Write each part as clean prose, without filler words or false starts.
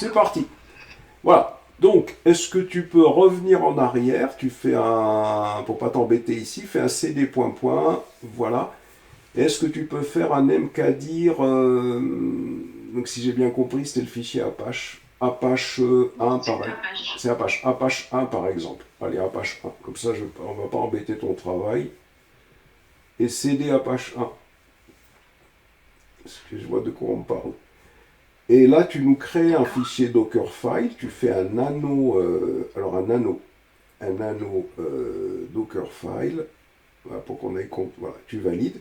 C'est parti. Voilà. Donc, est-ce que tu peux revenir en arrière? Tu fais un, pour pas t'embêter ici, fais un cd point point. Voilà. Est-ce que tu peux faire un mkdir donc si j'ai bien compris, c'était le fichier Apache. Apache 1 par exemple. C'est Apache 1 par exemple. Allez, Apache 1. Comme ça, on ne va pas embêter ton travail. Et cd Apache 1. Parce que je vois de quoi on parle. Et là, tu nous crées un fichier Dockerfile. Tu fais un nano. Alors, un nano Dockerfile. Voilà, pour qu'on ait compte. Voilà, tu valides.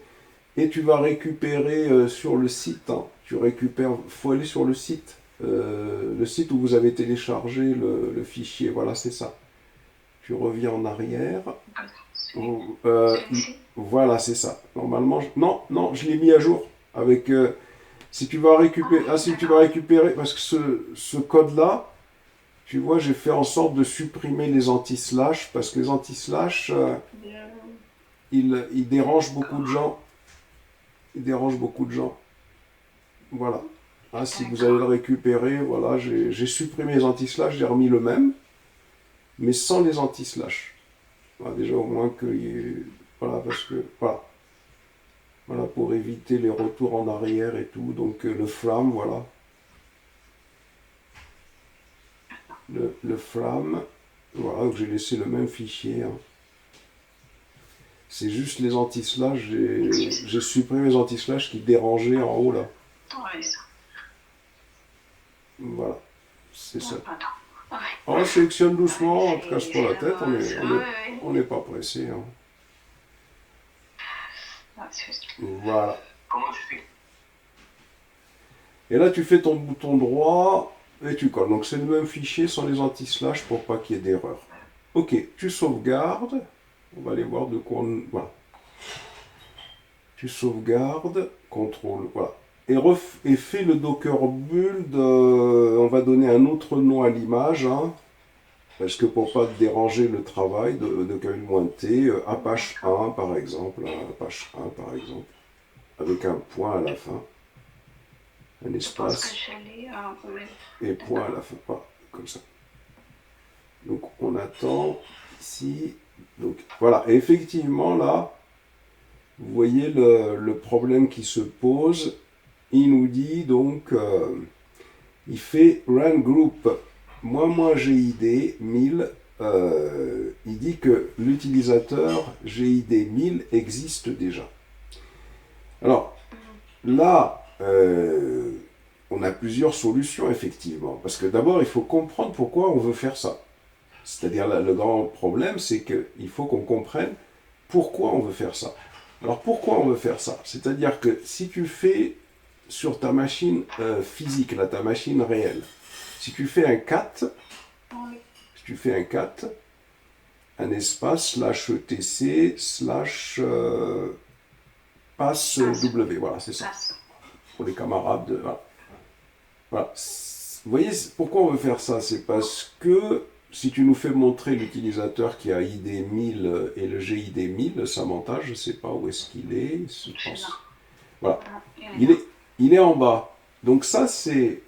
Et tu vas récupérer sur le site. Hein. Tu récupères. Faut aller sur le site où vous avez téléchargé le fichier. Voilà, c'est ça. Tu reviens en arrière. Euh, voilà, c'est ça. Normalement, non, non, je l'ai mis à jour. Avec, si tu vas récupérer, si tu vas récupérer, parce que ce code-là, tu vois, j'ai fait en sorte de supprimer les anti-slash, parce que les anti-slash, ils dérangent beaucoup de gens. Ils dérangent beaucoup de gens. Voilà. Ah, si vous allez le récupérer, voilà, j'ai supprimé les anti-slash, j'ai remis le même, mais sans les anti-slash. Voilà, déjà au moins que... Voilà, parce que... Voilà. Voilà, pour éviter les retours en arrière et tout. Donc le flam, voilà. Le flam. Voilà, donc j'ai laissé le même fichier. Hein. C'est juste les anti-slash, j'ai supprimé les anti-slash qui dérangeaient en haut là. Voilà, c'est ça. On sélectionne doucement, on ne te casse pas la tête, on n'est pas pressé. Hein. Voilà. Et là, tu fais ton bouton droit et tu colles. Donc c'est le même fichier sans les anti-slash pour pas qu'il y ait d'erreur. Ok, tu sauvegardes. On va aller voir de quoi on... Voilà. Tu sauvegardes, contrôle, voilà. Et fais le Docker build, on va donner un autre nom à l'image, hein, parce que pour pas déranger le travail de Docker-T, Apache 1 par exemple, hein, Apache 1 par exemple, avec un point à la fin, un espace, et point à la fin, voilà, comme ça. Donc on attend ici, donc voilà, et effectivement là, vous voyez le problème qui se pose. Il nous dit donc, il fait run group moins GID 1000. Il dit que l'utilisateur GID 1000 existe déjà. Alors là, on a plusieurs solutions effectivement. Parce que d'abord, il faut comprendre pourquoi on veut faire ça. C'est-à-dire le grand problème, c'est qu'il faut qu'on comprenne pourquoi on veut faire ça. Alors pourquoi on veut faire ça? C'est-à-dire que si tu fais sur ta machine physique, là, ta machine réelle, si tu fais un cat, un espace slash etc slash passe w, voilà, c'est ça. Pour les camarades, voilà. Voilà. Vous voyez pourquoi on veut faire ça? C'est parce que si tu nous fais montrer l'utilisateur qui a ID 1000 et le GID 1000, Samantha, je ne sais pas où est-ce qu'il est. Je pense. Voilà. Il est en bas. Donc ça, c'est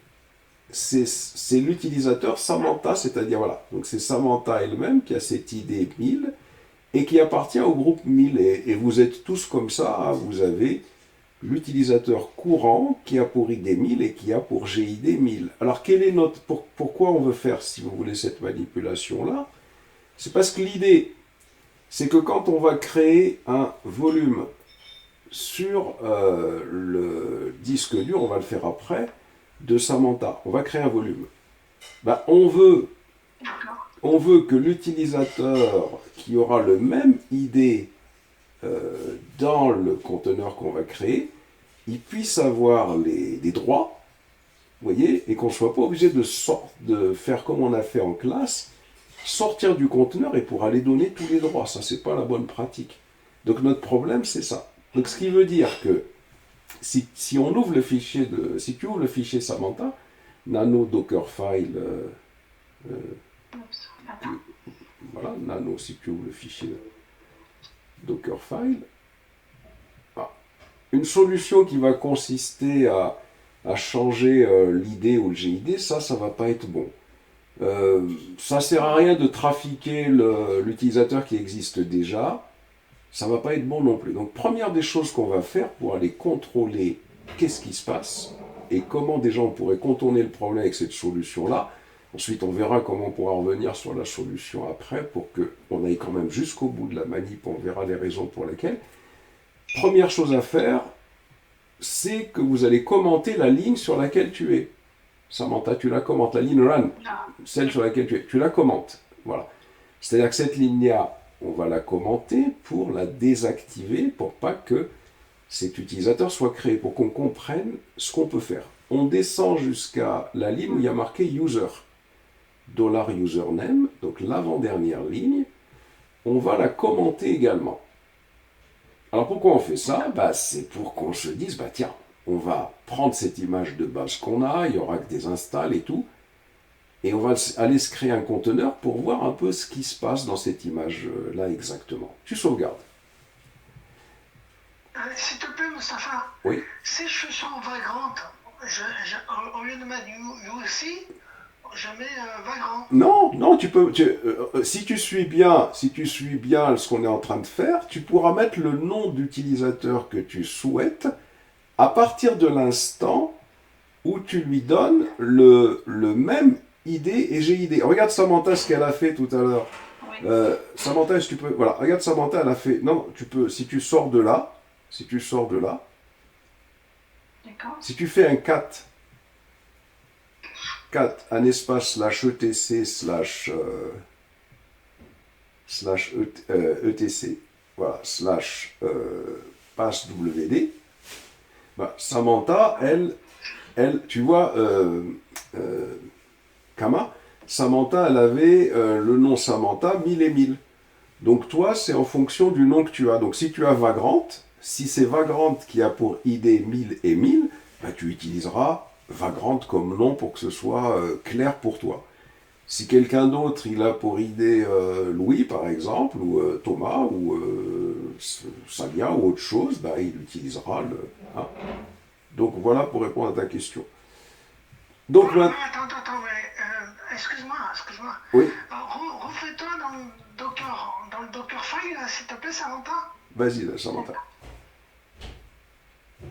l'utilisateur Samantha, c'est-à-dire, voilà. Donc c'est Samantha elle-même qui a cette ID 1000 et qui appartient au groupe 1000. Et vous êtes tous comme ça, hein, vous avez l'utilisateur courant qui a pour ID 1000 et qui a pour GID 1000. Alors, pourquoi on veut faire, si vous voulez, cette manipulation-là? C'est parce que l'idée, c'est que quand on va créer un volume sur le disque dur, on va le faire après, de Samantha, on va créer un volume. Ben, on veut que l'utilisateur qui aura le même ID dans le conteneur qu'on va créer, il puisse avoir des droits, vous voyez, et qu'on ne soit pas obligé de faire comme on a fait en classe, sortir du conteneur et pour aller donner tous les droits. Ça, c'est pas la bonne pratique. Donc notre problème, c'est ça. Donc ce qui veut dire que si on ouvre le fichier si tu ouvres le fichier Samantha, nano dockerfile, voilà, nano, si tu ouvres le fichier dockerfile, une solution qui va consister à à changer l'ID ou le GID, ça va pas être bon. Ça sert à rien de trafiquer l'utilisateur qui existe déjà, ça va pas être bon non plus. Donc première des choses qu'on va faire pour aller contrôler qu'est-ce qui se passe et comment déjà on pourrait contourner le problème avec cette solution-là. Ensuite, on verra comment on pourra revenir sur la solution après pour qu'on aille quand même jusqu'au bout de la manip, on verra les raisons pour lesquelles. Première chose à faire, c'est que vous allez commenter la ligne sur laquelle tu es. Samantha, tu la commentes, la ligne run, celle sur laquelle tu la commentes. Voilà. C'est-à-dire que cette ligne-là, on va la commenter pour la désactiver, pour pas que cet utilisateur soit créé, pour qu'on comprenne ce qu'on peut faire. On descend jusqu'à la ligne où il y a marqué user, $username, donc l'avant-dernière ligne, on va la commenter également. Alors pourquoi on fait ça? C'est pour qu'on se dise, tiens, on va prendre cette image de base qu'on a, il y aura que des installs et tout, et on va aller se créer un conteneur pour voir un peu ce qui se passe dans cette image-là exactement. Tu sauvegardes. S'il te plaît, Mustapha, oui. Si je suis sur Vagrant, au lieu de mettre UC, je mets Vagrant. Non, si tu suis bien ce qu'on est en train de faire, tu pourras mettre le nom d'utilisateur que tu souhaites à partir de l'instant où tu lui donnes le même ID et GID. Regarde Samantha ce qu'elle a fait tout à l'heure. Oui. Samantha, est-ce que tu peux... Voilà, regarde Samantha, elle a fait... Non, tu peux... Si tu sors de là... D'accord. Si tu fais un cat, un espace /etc /etc, voilà, /pass WD, Samantha, elle, tu vois, Kama, Samantha, elle avait le nom Samantha 1000 et 1000. Donc toi, c'est en fonction du nom que tu as. Donc si tu as Vagrant, si c'est Vagrant qui a pour ID 1000 et 1000, tu utiliseras Vagrant comme nom pour que ce soit clair pour toi. Si quelqu'un d'autre, il a pour ID Louis, par exemple, ou Thomas, ou Samia, ou autre chose, il utilisera le... Hein. Donc voilà pour répondre à ta question. Donc, attends, excuse-moi. Oui. Refais-toi dans le Dockerfile, s'il te plaît, Samantha. Vas-y, Samantha.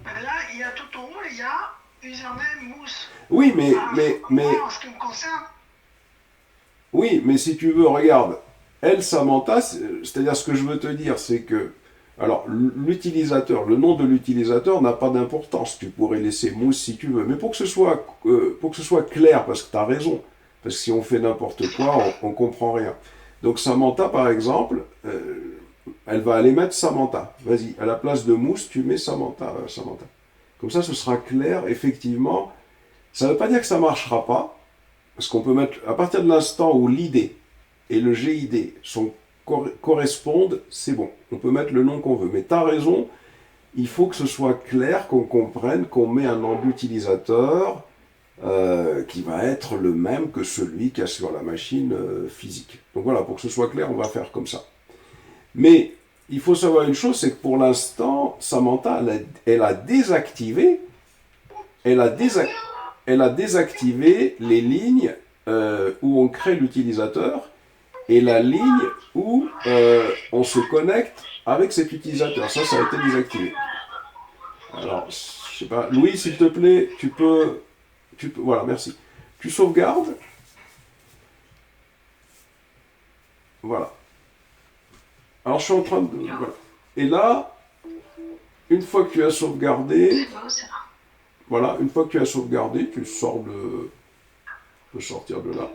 Là, il y a tout en haut, il y a username mousse. Oui, mais... Moi, en ce qui me concerne... Oui, mais si tu veux, regarde, Samantha, c'est-à-dire ce que je veux te dire, c'est que... Alors, l'utilisateur, le nom de l'utilisateur n'a pas d'importance. Tu pourrais laisser mousse si tu veux. Mais pour que ce soit clair, parce que tu as raison, parce que si on fait n'importe quoi, on ne comprend rien. Donc Samantha, par exemple, elle va aller mettre Samantha. Vas-y, à la place de mousse, tu mets Samantha. Comme ça, ce sera clair, effectivement. Ça ne veut pas dire que ça ne marchera pas, parce qu'on peut mettre, à partir de l'instant où l'ID et le GID correspondent, c'est bon. On peut mettre le nom qu'on veut. Mais tu as raison, il faut que ce soit clair, qu'on comprenne qu'on met un nom d'utilisateur qui va être le même que celui qu'il y a sur la machine physique. Donc voilà, pour que ce soit clair, on va faire comme ça. Mais il faut savoir une chose, c'est que pour l'instant, Samantha, elle a désactivé les lignes où on crée l'utilisateur et la ligne où on se connecte avec cet utilisateur. Ça a été désactivé. Alors, je sais pas. Louis, s'il te plaît, tu peux... Voilà, merci. Tu sauvegardes. Voilà. Alors, je suis en train de... Voilà. Et là, une fois que tu as sauvegardé... Voilà, une fois que tu as sauvegardé, tu sors de... Tu peux sortir de là.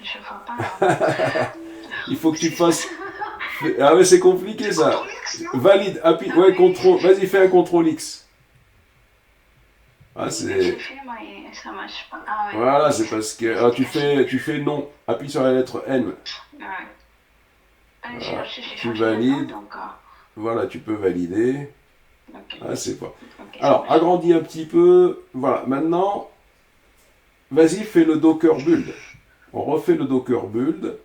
Je vois pas. Il faut que tu fasses... Ah mais c'est compliqué ça. Valide, appuie, ouais, contrôle. Vas-y, fais un contrôle X. Ah, c'est... Voilà, c'est parce que... Ah, tu fais non. Appuie sur la lettre N. Voilà. Tu valides. Voilà, tu peux valider. Ah, c'est pas... Alors, agrandis un petit peu. Voilà, maintenant... Vas-y, fais le Docker build. On refait le Docker build.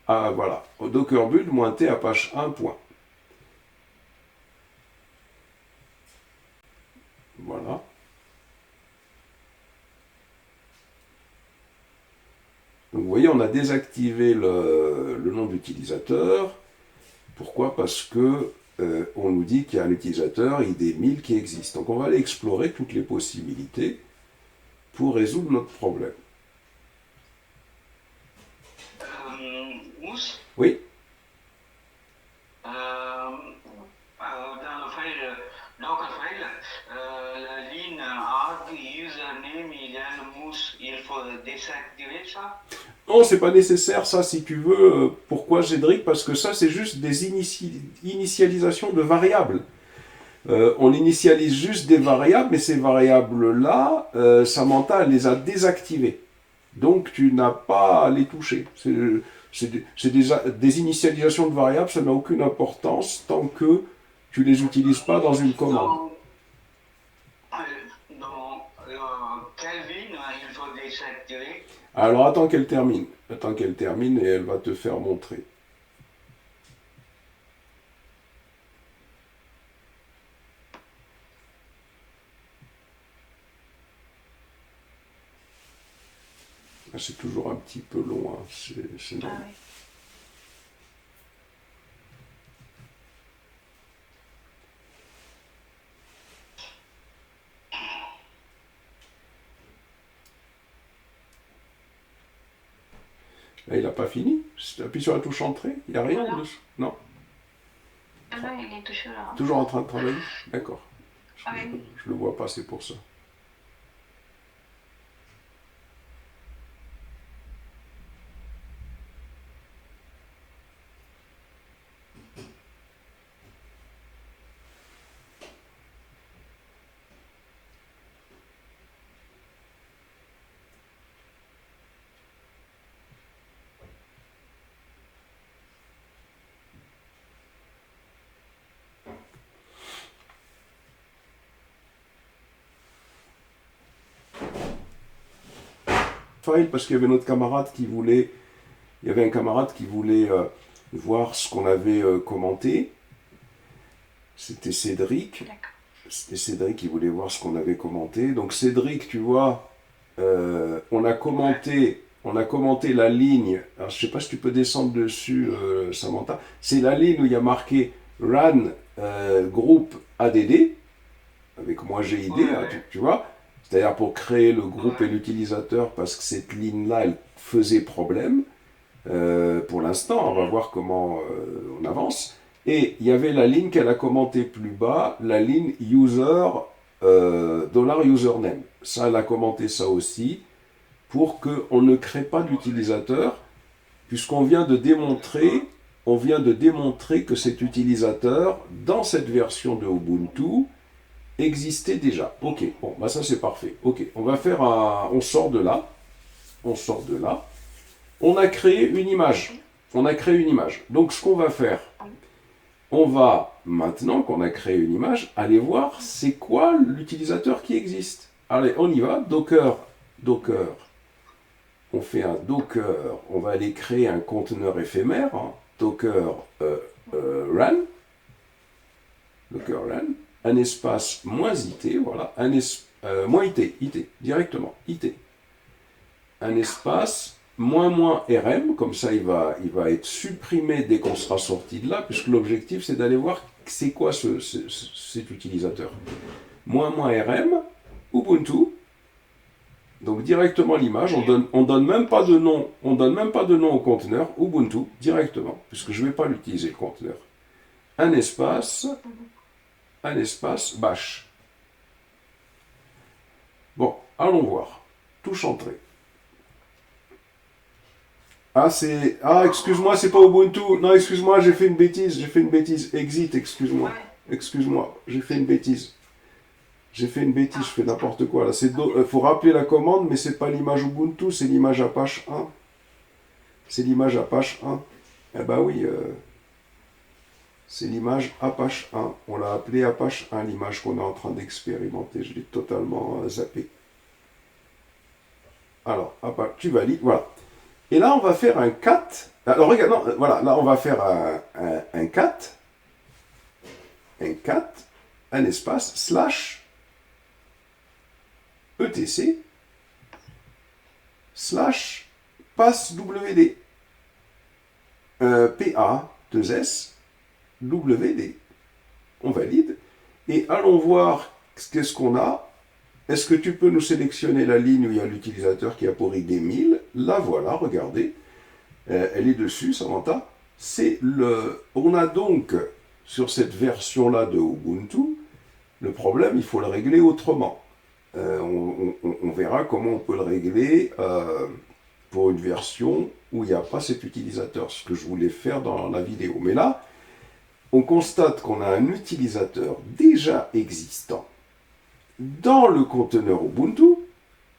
Ah, voilà. Au Docker build, -t Apache 1. Voilà. Donc vous voyez, on a désactivé le nom d'utilisateur. Pourquoi? Parce que on nous dit qu'il y a un utilisateur ID 1000 qui existe. Donc on va aller explorer toutes les possibilités pour résoudre notre problème. Mousse, Oui. dans le file, Docker file, la ligne arg username égale mousse, il faut désactiver ça? Non, c'est pas nécessaire ça si tu veux. Pourquoi Cédric? Parce que ça c'est juste des initialisations de variables. On initialise juste des variables, mais ces variables-là, Samantha elle les a désactivées. Donc tu n'as pas à les toucher. C'est des initialisations de variables, ça n'a aucune importance tant que tu les utilises pas dans une commande. Dans quelle ligne il faut désactiver? Alors attends qu'elle termine. Attends qu'elle termine et elle va te faire montrer. C'est toujours un petit peu long, hein. C'est normal. oui. Là, il n'a pas fini. Si tu appuies sur la touche entrée, il n'y a rien Voilà. dessus. Non. Ah non, il est toujours là. Toujours en train de travailler. D'accord. Ah oui. Je le vois pas, c'est pour ça. File parce qu'il y avait notre camarade qui voulait, il y avait un camarade qui voulait voir ce qu'on avait commenté. C'était Cédric. D'accord. C'était Cédric qui voulait voir ce qu'on avait commenté. Donc Cédric, tu vois, on a commenté la ligne. Alors je sais pas si tu peux descendre dessus, Samantha. C'est la ligne où il y a marqué run groupe ADD avec moi GID, hein, tu vois. C'est-à-dire pour créer le groupe et l'utilisateur, parce que cette ligne-là, elle faisait problème. Pour l'instant, on va voir comment on avance. Et il y avait la ligne qu'elle a commentée plus bas, la ligne user $username. Ça, elle a commenté ça aussi, pour qu'on ne crée pas d'utilisateur, puisqu'on vient de démontrer, que cet utilisateur, dans cette version de Ubuntu, existait déjà. Ok, bon, bah ça c'est parfait. Ok, on va faire un... On sort de là. On a créé une image. Donc ce qu'on va faire, on va, maintenant qu'on a créé une image, aller voir c'est quoi l'utilisateur qui existe. Allez, on y va. Docker. On fait un Docker. On va aller créer un conteneur éphémère. Hein. Docker run. Un espace moins IT, voilà, moins IT, directement, IT. Un espace moins RM, comme ça il va être supprimé dès qu'on sera sorti de là, puisque l'objectif c'est d'aller voir c'est quoi cet utilisateur. Moins RM, Ubuntu, donc directement l'image, on donne même pas de nom au conteneur, Ubuntu, directement, puisque je ne vais pas l'utiliser le conteneur. Un espace bash. Bon, allons voir. Touche entrée. Excuse-moi, c'est pas Ubuntu. Non, excuse-moi, j'ai fait une bêtise. Exit, excuse-moi. J'ai fait une bêtise. Je fais n'importe quoi. Là, faut rappeler la commande, mais c'est pas l'image Ubuntu, c'est l'image Apache 1. Eh ben oui, c'est l'image Apache 1. On l'a appelé Apache 1, l'image qu'on est en train d'expérimenter. Je l'ai totalement zappé. Alors, tu valides, voilà. Et là, on va faire un cat. Alors, regarde, non, voilà, là, on va faire un cat. Un espace, slash, etc slash passwd. PA2S WD. On valide. Et allons voir qu'est-ce qu'on a. Est-ce que tu peux nous sélectionner la ligne où il y a l'utilisateur qui a pour ID 1000? La voilà, regardez. Elle est dessus, Samantha. On a donc, sur cette version-là de Ubuntu, le problème, il faut le régler autrement. On verra comment on peut le régler pour une version où il n'y a pas cet utilisateur, ce que je voulais faire dans la vidéo. Mais là, on constate qu'on a un utilisateur déjà existant dans le conteneur Ubuntu,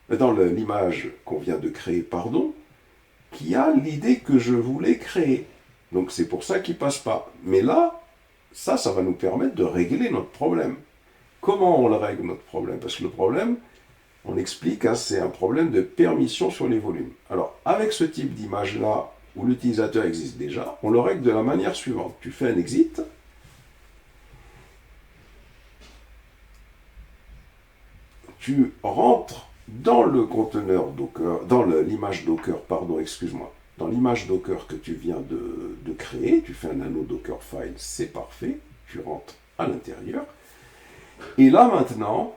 dans l'image qu'on vient de créer, pardon, qui a l'idée que je voulais créer. Donc c'est pour ça qu'il ne passe pas. Mais là, ça va nous permettre de régler notre problème. Comment on le règle, notre problème? Parce que le problème, on explique, hein, c'est un problème de permission sur les volumes. Alors, avec ce type d'image-là, où l'utilisateur existe déjà, on le règle de la manière suivante. Tu fais un exit. Tu rentres dans le conteneur Docker, dans l'image Docker, pardon, excuse-moi, dans l'image Docker que tu viens de créer, tu fais un nano Docker file, c'est parfait, tu rentres à l'intérieur. Et là maintenant,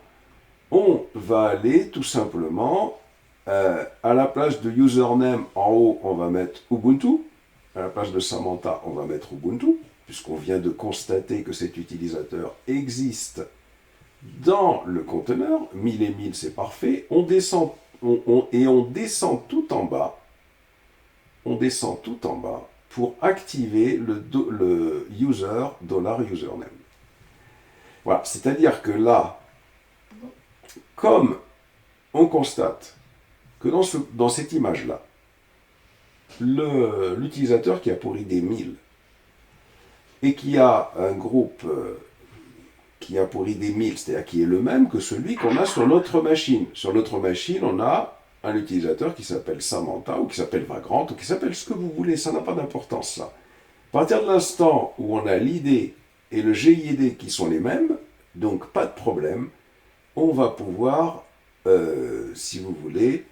on va aller tout simplement, à la place de username, en haut, on va mettre Ubuntu. À la place de Samantha, on va mettre Ubuntu, puisqu'on vient de constater que cet utilisateur existe dans le conteneur. 1000 et 1000, c'est parfait. On descend, et on descend tout en bas. On descend tout en bas pour activer le user $username. Voilà, c'est-à-dire que là, comme on constate que dans cette image-là, l'utilisateur qui a pour ID 1000 et qui a un groupe qui a pour ID 1000, c'est-à-dire qui est le même que celui qu'on a sur notre machine. Sur notre machine, on a un utilisateur qui s'appelle Samantha, ou qui s'appelle Vagrant, ou qui s'appelle ce que vous voulez, ça n'a pas d'importance, ça. À partir de l'instant où on a l'ID et le GID qui sont les mêmes, donc pas de problème, on va pouvoir, si vous voulez,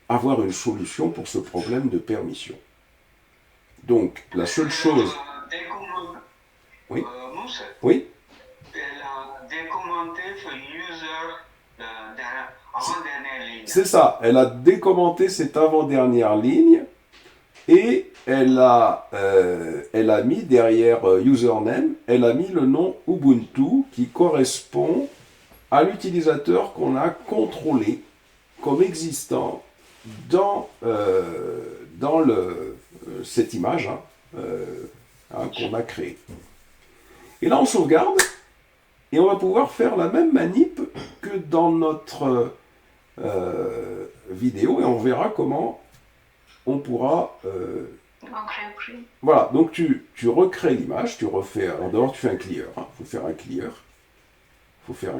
avoir une solution pour ce problème de permission. Donc, la seule chose... Oui. Mousse, Oui. elle a décommenté ce user avant-dernière ligne. C'est ça, elle a décommenté cette avant-dernière ligne et elle a mis derrière username, elle a mis le nom Ubuntu qui correspond à l'utilisateur qu'on a contrôlé comme existant dans cette image qu'on a créée. Et là, on sauvegarde et on va pouvoir faire la même manip que dans notre vidéo et on verra comment on pourra... Voilà, donc tu recrées l'image, tu refais... Alors d'abord, tu fais un clear. Il faut faire un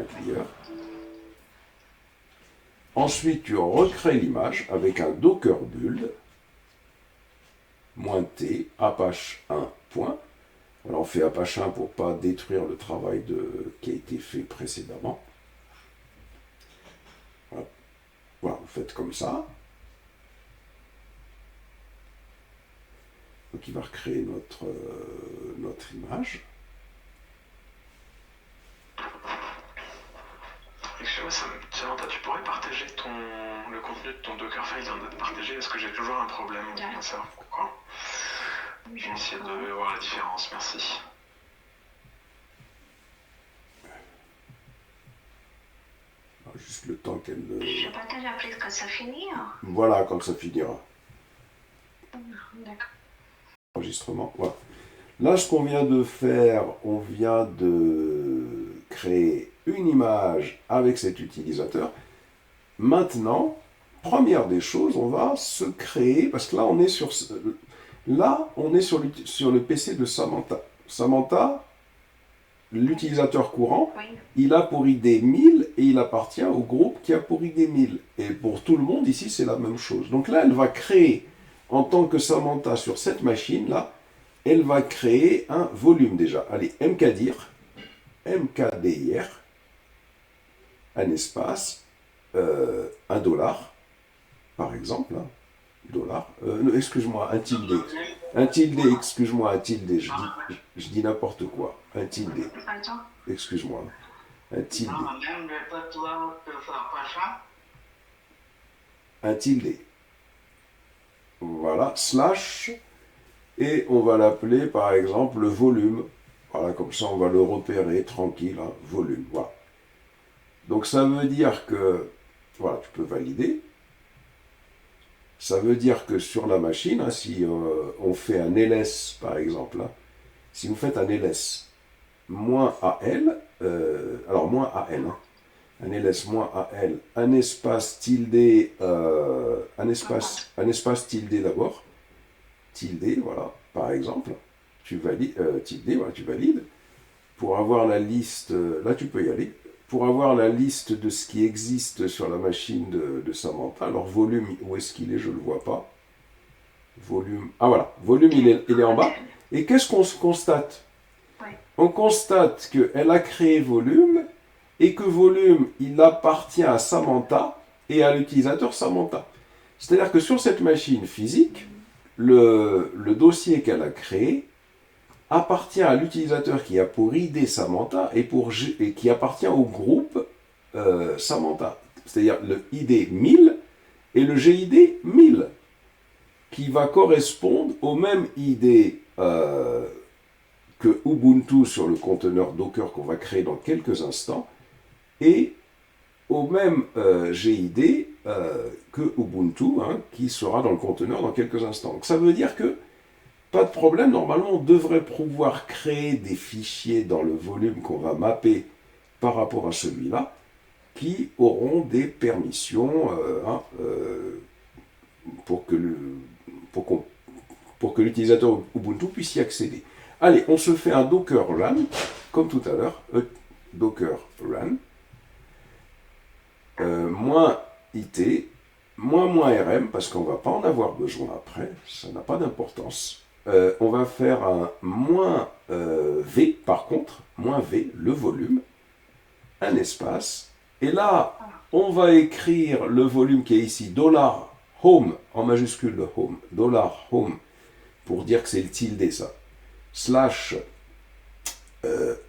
clear. Ensuite, tu recrées l'image avec un docker build, -t, apache 1, point. Alors on fait apache 1 pour ne pas détruire le travail qui a été fait précédemment. Voilà, vous faites comme ça. Donc il va recréer notre image. Excuse-moi, Samantha, tu pourrais partager le contenu de ton Dockerfile en note partagée parce que j'ai toujours un problème. Je veux bien savoir pourquoi. Je vais essayer de voir la différence, merci. Alors, juste le temps qu'elle... Je partage après quand ça finit. Voilà, quand ça finira. D'accord. Enregistrement, voilà. Là, ce qu'on vient de faire, on vient de créer une image avec cet utilisateur. Maintenant, première des choses, on va se créer, parce que là, on est sur le PC de Samantha. Samantha, l'utilisateur courant, Oui. il a pour ID 1000 et il appartient au groupe qui a pour ID 1000. Et pour tout le monde, ici, c'est la même chose. Donc là, elle va créer, en tant que Samantha sur cette machine-là, elle va créer un volume déjà. Allez, mkdir, un espace, $1, par exemple, hein, dollar, non, excuse-moi, un tilde, excuse-moi, un tilde, je dis n'importe quoi, un tilde, Attends. excuse-moi, un tilde, Non, même pas toi, tu fais pas ça. un tilde, voilà, slash, et on va l'appeler par exemple le volume, voilà, comme ça on va le repérer tranquille, hein, volume, voilà. Donc ça veut dire que, voilà, tu peux valider. Ça veut dire que sur la machine, hein, si on fait un ls par exemple, hein, si vous faites un ls moins AL, alors moins AL, hein, un ls moins AL, un espace tilde, un espace tilde d'abord, tilde, voilà, par exemple, tu valides, tilde, voilà, tu valides, pour avoir la liste, là tu peux y aller, pour avoir la liste de ce qui existe sur la machine de Samantha. Alors volume, où est-ce qu'il est? Je ne le vois pas. Volume, ah voilà, volume il est en bas. Et qu'est-ce qu'on constate? Ouais. On constate qu'elle a créé volume et que volume il appartient à Samantha et à l'utilisateur Samantha. C'est-à-dire que sur cette machine physique, le dossier qu'elle a créé appartient à l'utilisateur qui a pour ID Samantha et qui appartient au groupe Samantha. C'est-à-dire le ID 1000 et le GID 1000 qui va correspondre au même ID que Ubuntu sur le conteneur Docker qu'on va créer dans quelques instants et au même GID que Ubuntu hein, qui sera dans le conteneur dans quelques instants. Donc ça veut dire que pas de problème, normalement on devrait pouvoir créer des fichiers dans le volume qu'on va mapper par rapport à celui-là, qui auront des permissions pour que l'utilisateur Ubuntu puisse y accéder. Allez, on se fait un Docker run, comme tout à l'heure, Docker run, moins IT, moins RM, parce qu'on ne va pas en avoir besoin après, ça n'a pas d'importance. On va faire un moins V, par contre, moins V, le volume, un espace, et là, on va écrire le volume qui est ici, $home, en majuscule le home, $home, pour dire que c'est le tilde, ça, slash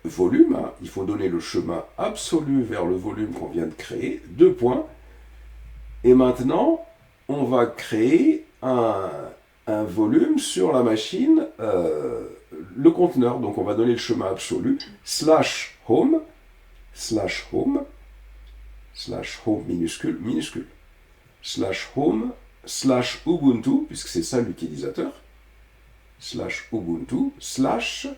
volume, hein, il faut donner le chemin absolu vers le volume qu'on vient de créer, 2 points, et maintenant, on va créer un volume sur la machine, le conteneur. Donc on va donner le chemin absolu, slash home minuscule, slash home, slash Ubuntu, puisque c'est ça l'utilisateur, slash Ubuntu, slash,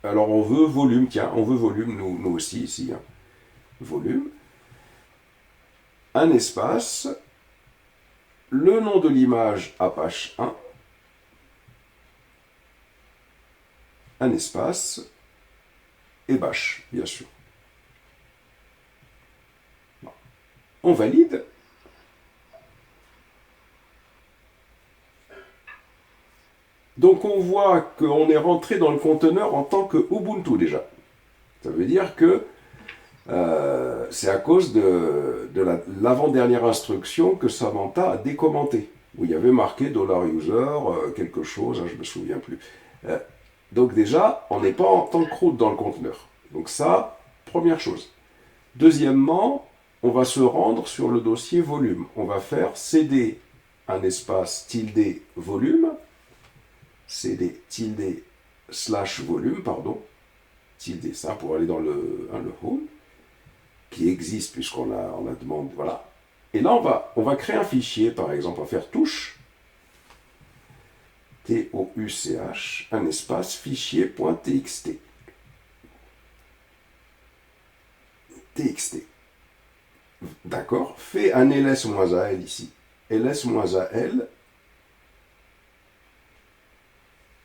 alors on veut volume, tiens, on veut volume, nous aussi ici, hein. Volume, un espace, le nom de l'image Apache 1, un espace, et bash, bien sûr. On valide. Donc on voit qu'on est rentré dans le conteneur en tant que Ubuntu déjà. Ça veut dire que c'est à cause de l'avant-dernière instruction que Samantha a décommentée, où il y avait marqué $user, quelque chose, hein, je ne me souviens plus. Donc déjà, on n'est pas en tant que root dans le conteneur. Donc ça, première chose. Deuxièmement, on va se rendre sur le dossier volume. On va faire cd un espace tilde volume, cd tilde slash volume, pardon, tilde ça pour aller dans le home, qui existe puisqu'on la demande, voilà. Et là, on va créer un fichier, par exemple, on va faire touche, touch, un espace fichier.txt. txt. D'accord, fait un ls-al ici. ls-al.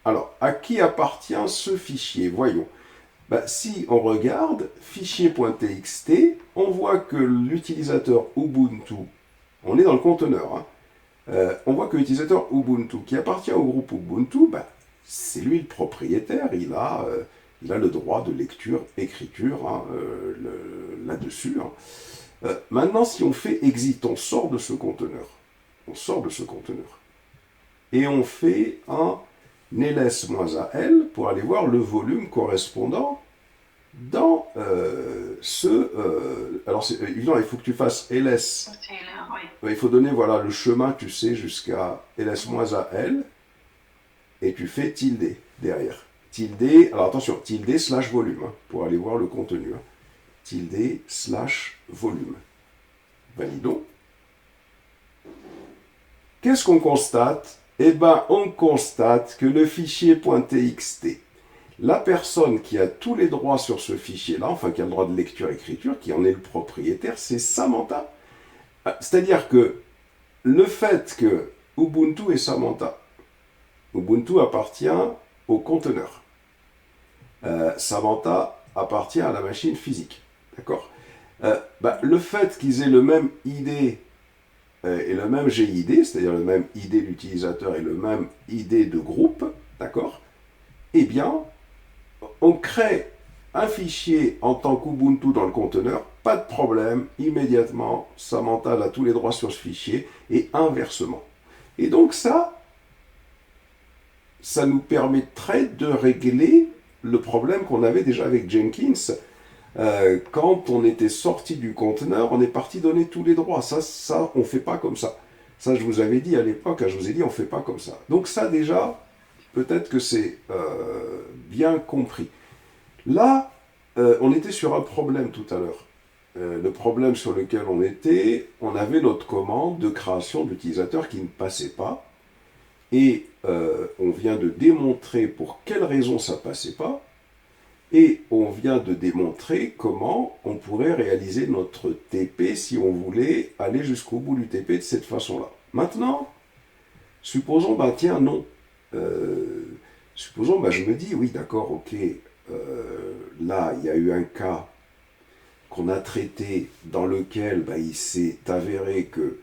Alors, à qui appartient ce fichier? Voyons. Si on regarde fichier.txt, on voit que l'utilisateur Ubuntu, on est dans le conteneur, hein, on voit que l'utilisateur Ubuntu, qui appartient au groupe Ubuntu, c'est lui le propriétaire, il a le droit de lecture, écriture, hein, là-dessus. Hein. Maintenant, si on fait exit, on sort de ce conteneur. On sort de ce conteneur. Et on fait un ls-al pour aller voir le volume correspondant dans alors, c'est évident, il faut que tu fasses ls. C'est là, oui. Il faut donner voilà, le chemin, tu sais, jusqu'à ls-al. Et tu fais tilde derrière. Tilde, alors attention, tilde slash volume, hein, pour aller voir le contenu. Hein. Tilde slash volume. Validons. Qu'est-ce qu'on constate? Eh bien, on constate que le fichier .txt, la personne qui a tous les droits sur ce fichier-là, enfin qui a le droit de lecture-écriture, qui en est le propriétaire, c'est Samantha. C'est-à-dire que le fait que Ubuntu est Samantha, Ubuntu appartient au conteneur. Samantha appartient à la machine physique. D'accord? Le fait qu'ils aient le même ID et le même GID, c'est-à-dire le même ID d'utilisateur et le même ID de groupe, d'accord? Eh bien, on crée un fichier en tant qu'Ubuntu dans le conteneur, pas de problème, immédiatement, Samantha a tous les droits sur ce fichier, et inversement. Et donc ça nous permettrait de régler le problème qu'on avait déjà avec Jenkins. Quand on était sorti du conteneur, on est parti donner tous les droits. Ça, on ne fait pas comme ça. Ça, je vous avais dit à l'époque, je vous ai dit, on ne fait pas comme ça. Donc ça, déjà, peut-être que c'est bien compris. Là, on était sur un problème tout à l'heure. Le problème sur lequel on était, on avait notre commande de création d'utilisateurs qui ne passait pas. Et on vient de démontrer pour quelles raisons ça ne passait pas. Et on vient de démontrer comment on pourrait réaliser notre TP si on voulait aller jusqu'au bout du TP de cette façon-là. Maintenant, supposons, tiens, non. Supposons, je me dis, oui, d'accord, ok, là, il y a eu un cas qu'on a traité dans lequel il s'est avéré que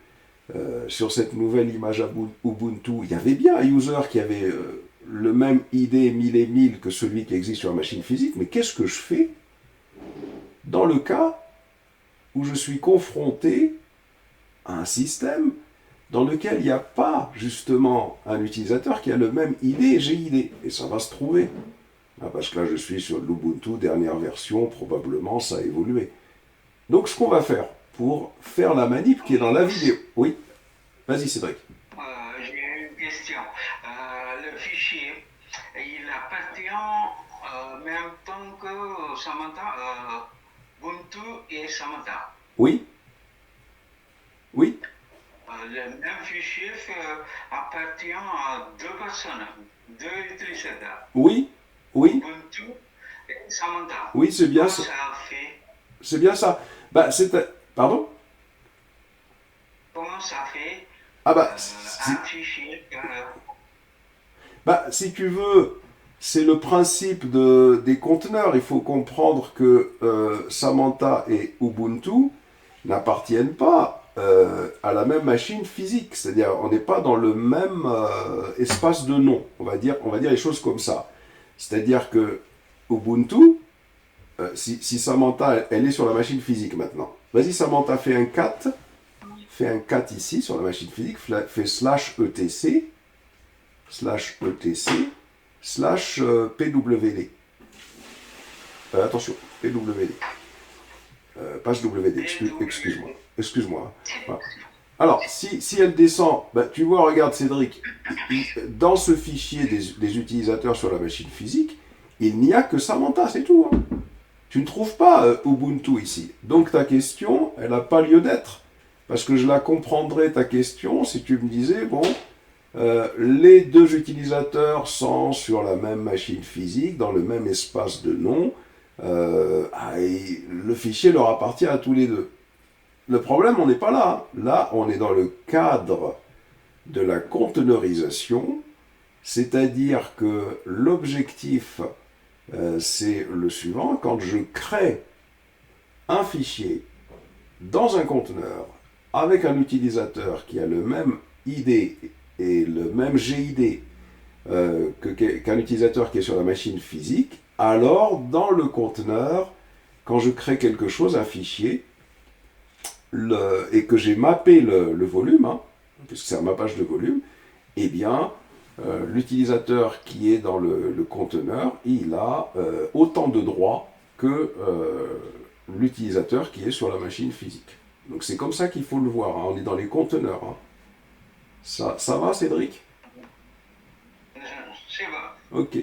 sur cette nouvelle image Ubuntu, il y avait bien un user qui avait le même ID 1000 et 1000 que celui qui existe sur la machine physique, mais qu'est-ce que je fais dans le cas où je suis confronté à un système dans lequel il n'y a pas justement un utilisateur qui a le même ID et GID, et ça va se trouver. Parce que là, je suis sur l'Ubuntu, dernière version, probablement ça a évolué. Donc, ce qu'on va faire pour faire la manip qui est dans la vidéo. Oui, vas-y Cédric. J'ai une question. Le fichier, il appartient en même temps que Samantha, Ubuntu et Samantha. Oui. Oui. Le même fichier appartient à deux personnes, deux utilisateurs. Oui. Oui. Ubuntu et Samantha. Oui, c'est bien ça. C'est bien ça. Pardon? Comment ça fait un fichier si tu veux, c'est le principe des conteneurs. Il faut comprendre que Samantha et Ubuntu n'appartiennent pas à la même machine physique. C'est-à-dire, on n'est pas dans le même espace de nom. On va dire les choses comme ça. C'est-à-dire que Ubuntu, si Samantha, elle est sur la machine physique maintenant. Vas-y Samantha, fais un cat. Fais un cat ici sur la machine physique. Fais /etc. /pwd. Attention, pwd. Page WD, excuse-moi. Excuse-moi. Voilà. Alors, si elle descend, tu vois, regarde Cédric, dans ce fichier des utilisateurs sur la machine physique, il n'y a que Samantha, c'est tout. Hein. Tu ne trouves pas Ubuntu ici. Donc ta question, elle n'a pas lieu d'être. Parce que je la comprendrais, ta question, si tu me disais, les deux utilisateurs sont sur la même machine physique, dans le même espace de nom, le fichier leur appartient à tous les deux. Le problème, on n'est pas là. Là, on est dans le cadre de la conteneurisation, c'est-à-dire que l'objectif, c'est le suivant. Quand je crée un fichier dans un conteneur avec un utilisateur qui a le même ID et le même GID qu'un utilisateur qui est sur la machine physique, alors dans le conteneur, quand je crée quelque chose, un fichier, et que j'ai mappé le volume, hein, puisque c'est un mappage de volume, eh bien, l'utilisateur qui est dans le conteneur, il a autant de droits que l'utilisateur qui est sur la machine physique. Donc c'est comme ça qu'il faut le voir, hein. On est dans les conteneurs. Hein. Ça va, Cédric? C'est bon. Ok.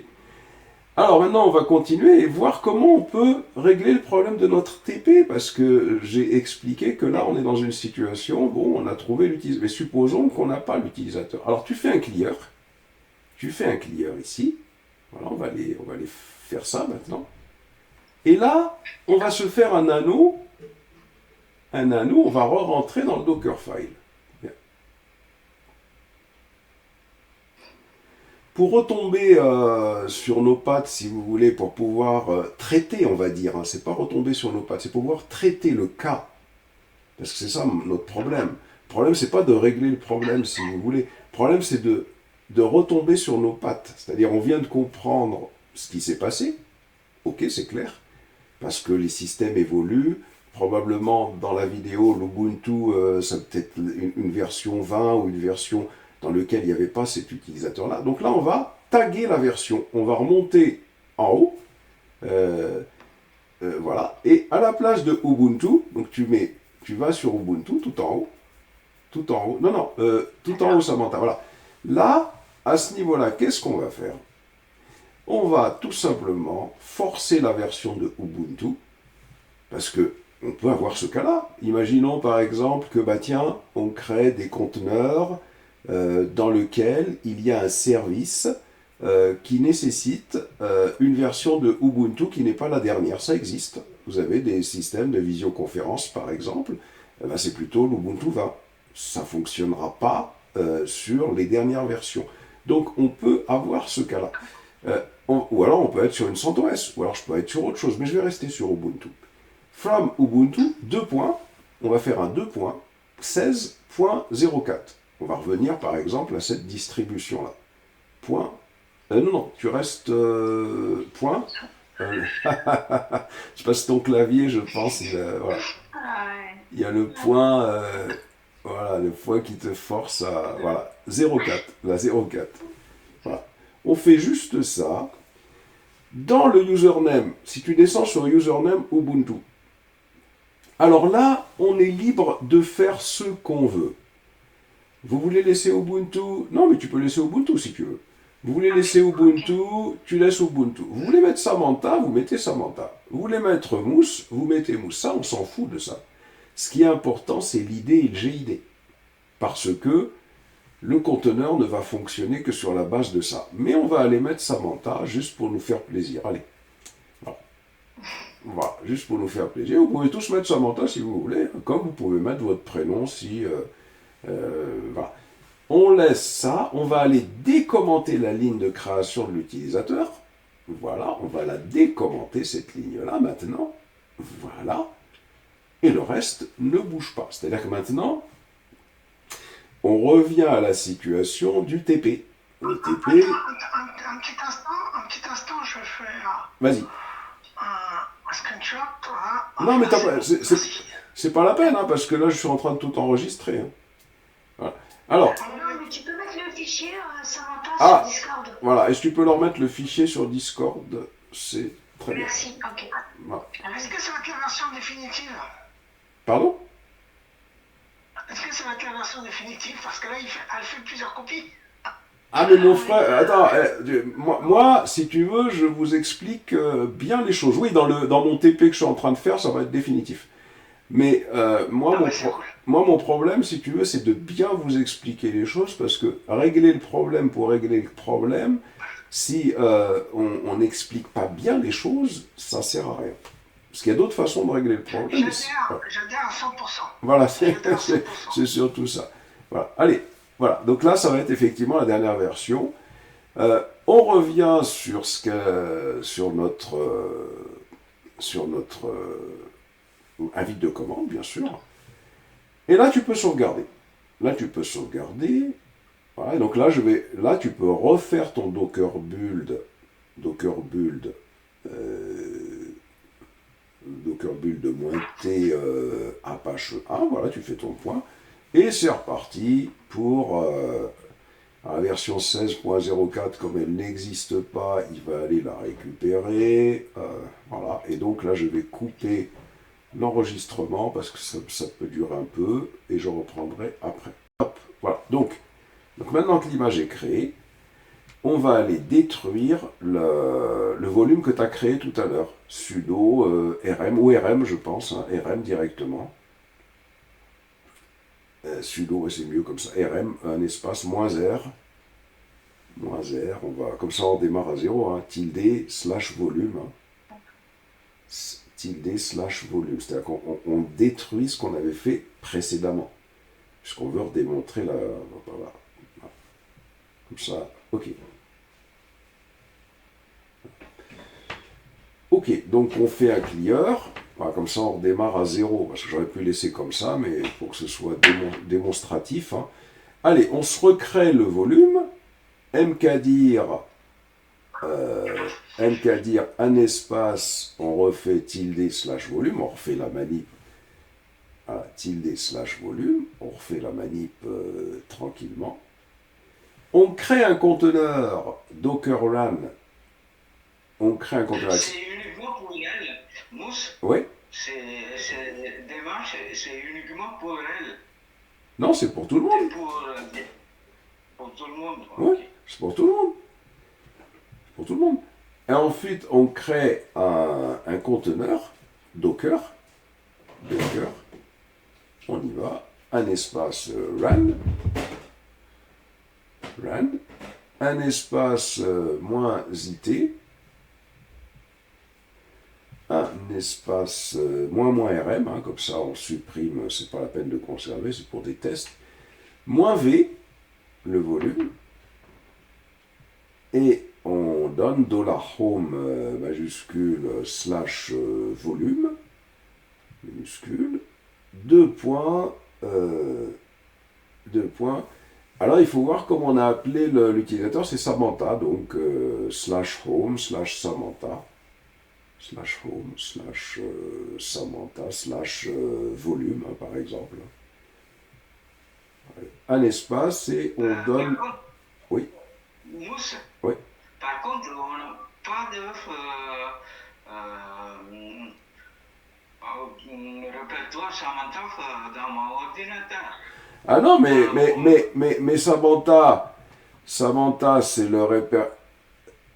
Alors maintenant, on va continuer et voir comment on peut régler le problème de notre TP, parce que j'ai expliqué que là, on est dans une situation, bon, on a trouvé l'utilisateur, mais supposons qu'on n'a pas l'utilisateur. Alors tu fais un clear, ici, voilà, on va aller faire ça maintenant. Et là, on va se faire un anneau, on va re-rentrer dans le Dockerfile. Bien. Pour retomber sur nos pattes, si vous voulez, pour pouvoir traiter, on va dire, hein, c'est pas retomber sur nos pattes, c'est pouvoir traiter le cas. Parce que c'est ça notre problème. Le problème, c'est pas de régler le problème, si vous voulez. Le problème, c'est de retomber sur nos pattes. C'est-à-dire, on vient de comprendre ce qui s'est passé. Ok, c'est clair. Parce que les systèmes évoluent. Probablement, dans la vidéo, l'Ubuntu, c'est peut-être une version 20 ou une version dans laquelle il n'y avait pas cet utilisateur-là. Donc là, on va taguer la version. On va remonter en haut. Voilà. Et à la place de Ubuntu, donc tu vas sur Ubuntu, tout en haut. Tout en haut. Non, tout en haut, Samantha. Voilà. Là, à ce niveau-là, qu'est-ce qu'on va faire? On va tout simplement forcer la version de Ubuntu, parce que on peut avoir ce cas-là. Imaginons par exemple que, tiens, on crée des conteneurs dans lesquels il y a un service qui nécessite une version de Ubuntu qui n'est pas la dernière. Ça existe. Vous avez des systèmes de visioconférence, par exemple. C'est plutôt l'Ubuntu 20. Ça ne fonctionnera pas sur les dernières versions. Donc, on peut avoir ce cas-là. Ou alors, on peut être sur une CentOS, ou alors je peux être sur autre chose, mais je vais rester sur Ubuntu. From Ubuntu, 2 points, on va faire un 2.16.04. On va revenir, par exemple, à cette distribution-là. Point. Non, tu restes point. Je passe ton clavier, je pense. Voilà. Il y a le point, voilà, le point qui te force à... Voilà, 0,4. La 0,4. Voilà. On fait juste ça. Dans le username, si tu descends sur username Ubuntu, alors là, on est libre de faire ce qu'on veut. Vous voulez laisser Ubuntu? Non, mais tu peux laisser Ubuntu si tu veux. Vous voulez laisser Ubuntu, tu laisses Ubuntu. Vous voulez mettre Samantha, vous mettez Samantha. Vous voulez mettre Mousse, vous mettez Mousse. Ça, on s'en fout de ça. Ce qui est important, c'est l'ID et le GID. Parce que le conteneur ne va fonctionner que sur la base de ça. Mais on va aller mettre Samantha juste pour nous faire plaisir. Allez. Voilà, juste pour nous faire plaisir. Vous pouvez tous mettre Samantha si vous voulez, comme vous pouvez mettre votre prénom si... voilà. On laisse ça, on va aller décommenter la ligne de création de l'utilisateur. Voilà, on va la décommenter, cette ligne-là, maintenant. Voilà. Et le reste ne bouge pas. C'est-à-dire que maintenant, on revient à la situation du TP. Le TP... Un petit instant, je fais Vas-y. un screenshot. Voilà. Non, mais c'est pas la peine, hein, parce que là, je suis en train de tout enregistrer. Hein. Voilà. Alors... Non, mais tu peux mettre le fichier Samantha sur Discord. Voilà, est-ce que tu peux leur mettre le fichier sur Discord? C'est très bien. Merci, ok. Voilà. Est-ce que ça va être la version définitive? Pardon? Est-ce que ça va être la version définitive? Parce que là, elle fait plusieurs copies. Ah, mais mon frère, attends, moi, si tu veux, je vous explique bien les choses. Oui, dans mon TP que je suis en train de faire, ça va être définitif. Mais moi, mon problème, si tu veux, c'est de bien vous expliquer les choses, parce que régler le problème pour régler le problème, si on n'explique pas bien les choses, ça sert à rien. Parce qu'il y a d'autres façons de régler le problème. J'adhère à 100%. Voilà, c'est surtout ça. Voilà, allez, voilà. Donc là, ça va être effectivement la dernière version. On revient sur notre invite de commande, bien sûr. Et là, tu peux sauvegarder. Voilà, donc là, tu peux refaire ton Docker build. Docker build de -t Apache 1, voilà, tu fais ton point, et c'est reparti pour la version 16.04, comme elle n'existe pas, il va aller la récupérer, voilà, et donc là je vais couper l'enregistrement parce que ça peut durer un peu, et je reprendrai après. Hop, voilà, donc maintenant que l'image est créée, on va aller détruire le volume que tu as créé tout à l'heure. Sudo rm, ou rm je pense, hein, rm directement. Sudo, c'est mieux comme ça. Rm, un espace, -r. -r, on va, comme ça on démarre à 0, hein, tilde/volume. Hein. Tilde/volume. C'est-à-dire qu'on détruit ce qu'on avait fait précédemment. Puisqu'on veut redémontrer la... Voilà. Comme ça, ok. Ok, donc on fait un clear, voilà, comme ça on redémarre à 0, parce que j'aurais pu laisser comme ça, mais pour que ce soit démonstratif. Hein. Allez, on se recrée le volume, mkdir un espace, on refait tilde/volume, on refait la manip, voilà, tilde/volume, on refait la manip tranquillement. On crée un conteneur Docker Run. On crée un conteneur. C'est uniquement pour elle, Mousse. Oui. C'est démarche, c'est uniquement pour elle. Non, c'est pour tout le monde. Pour tout le monde. Oui, okay. C'est pour tout le monde. C'est pour tout le monde. Et ensuite, on crée un conteneur Docker. On y va. Un espace run. Un espace -it. Un espace -rm, hein, comme ça on supprime, c'est pas la peine de conserver, c'est pour des tests. -v, le volume. Et on donne $home majuscule / volume, minuscule, 2 points. Alors il faut voir comment on a appelé l'utilisateur, c'est Samantha, donc /home /Samantha. /home /Samantha /volume, hein, par exemple. Un espace et on donne... Contre, oui. Mousse. Oui. Par contre, on n'a pas de répertoire Samantha dans mon ordinateur. Ah non, mais Samantha, c'est le répertoire...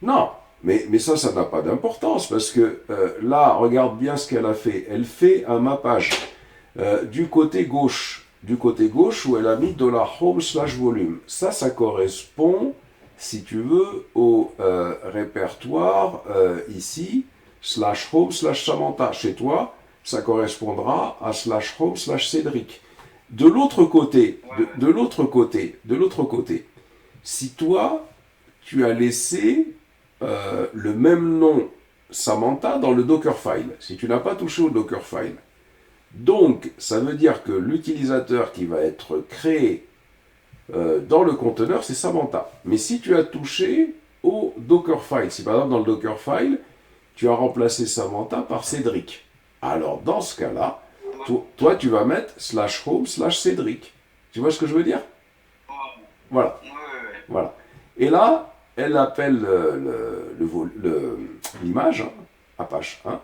Non, mais ça n'a pas d'importance, parce que là, regarde bien ce qu'elle a fait. Elle fait un mappage du côté gauche où elle a mis $home /volume. Ça correspond, si tu veux, au répertoire ici, /home /Samantha. Chez toi, ça correspondra à /home /Cédric. De l'autre côté, de l'autre côté, si toi, tu as laissé le même nom Samantha dans le Dockerfile, si tu n'as pas touché au Dockerfile, donc ça veut dire que l'utilisateur qui va être créé dans le conteneur, c'est Samantha. Mais si tu as touché au Dockerfile, si par exemple dans le Dockerfile, tu as remplacé Samantha par Cédric, alors dans ce cas-là, toi, tu vas mettre /home /Cédric. Tu vois ce que je veux dire? Voilà. Voilà. Et là, elle appelle l'image, hein, Apache 1,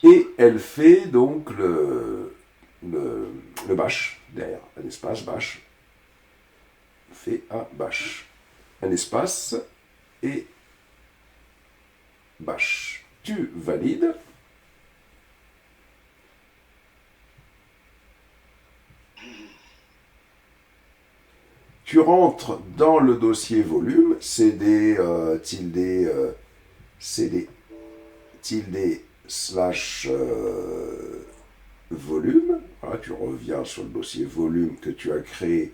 et elle fait donc le bash derrière, un espace bash. Fait un bash. Un espace et bash. Tu valides. Tu rentres dans le dossier volume, cd /volume. Voilà, tu reviens sur le dossier volume que tu as créé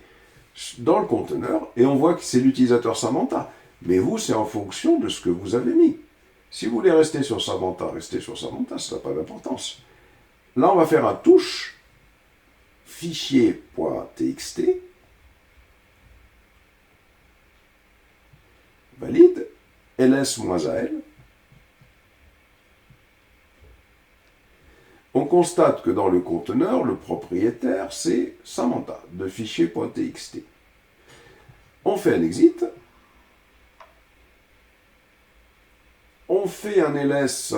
dans le conteneur, et on voit que c'est l'utilisateur Samantha. Mais vous, c'est en fonction de ce que vous avez mis. Si vous voulez rester sur Samantha, restez sur Samantha, ça n'a pas d'importance. Là, on va faire un touche fichier.txt. Valide, ls-al, On constate que dans le conteneur, le propriétaire, c'est Samantha, de fichier.txt. On fait un exit. On fait un ls,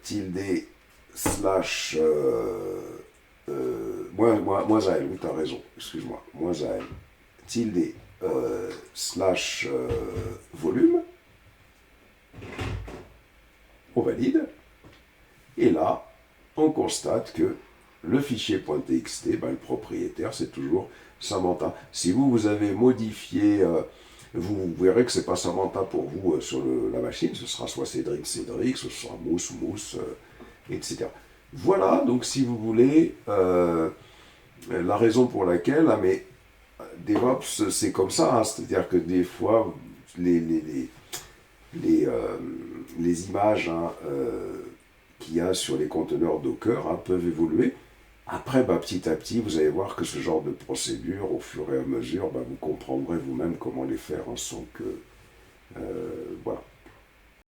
tilde slash moins AL, oui, t'as raison, excuse-moi, moins AL, tilde slash volume. On valide. Et là, on constate que le fichier .txt, le propriétaire, c'est toujours Samantha. Si vous avez modifié, vous verrez que ce n'est pas Samantha pour vous sur la machine, ce sera soit Cédric, ce sera Mousse, etc. Voilà, donc si vous voulez, la raison pour laquelle, mais DevOps, c'est comme ça, hein, c'est-à-dire que des fois, les images qu'il y a sur les conteneurs Docker peuvent évoluer. Après, petit à petit, vous allez voir que ce genre de procédure, au fur et à mesure, vous comprendrez vous-même comment les faire sans que... voilà.